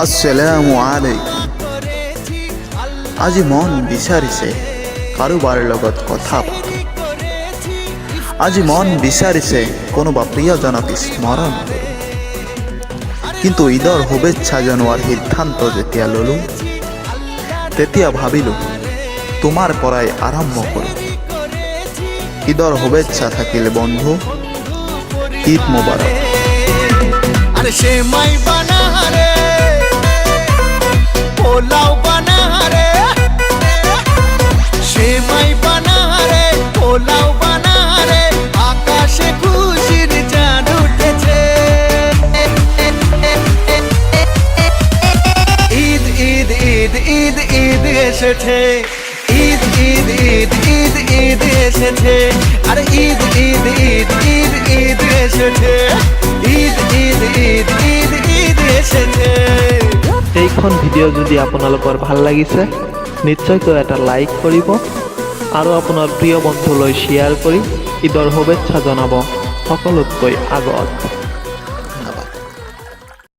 আসসালামু আলাইকুম। আজি মন বিচাৰিছে কাৰোবাৰ লগত কথা পাতো। আজি মন বিচাৰিছে কোনোবা প্ৰিয়জনক স্মৰণ কৰোঁ। কিন্তু ঈদৰ শুভেচ্ছা জনোৱাৰ সিদ্ধান্ত যেতিয়া ল'লোঁ, তেতিয়া ভাবিলোঁ তোমাৰ পৰাই আৰম্ভ কৰোঁ। ঈদৰ শুভেচ্ছা থাকিল বন্ধু, ঈদ মোবাৰক। अरे सेमाई बना रे, पोलाव बना रे, सेमाई बना रे, पोलाव बना रे, आकाशे खुशिर चाँद उठेছে। ঈদ ঈদ ঈদ ঈদ ঈদ এসেছে, ঈদ ঈদ ঈদ ঈদ ঈদ এসেছে, আরে ঈদ ঈদ ঈদ ঈদ ঈদ এসেছে, ঈদ ঈদ ঈদ ঈদ ঈদ এসেছে। এইখন ভিডিঅ' যদি আপোনালোকৰ ভাল লাগিছে নিশ্চয়কৈ এটা লাইক কৰিব আৰু আপোনাৰ প্ৰিয় বন্ধুলৈ শ্বেয়াৰ কৰি ঈদৰ শুভেচ্ছা জনাব সকলোতকৈ আগত।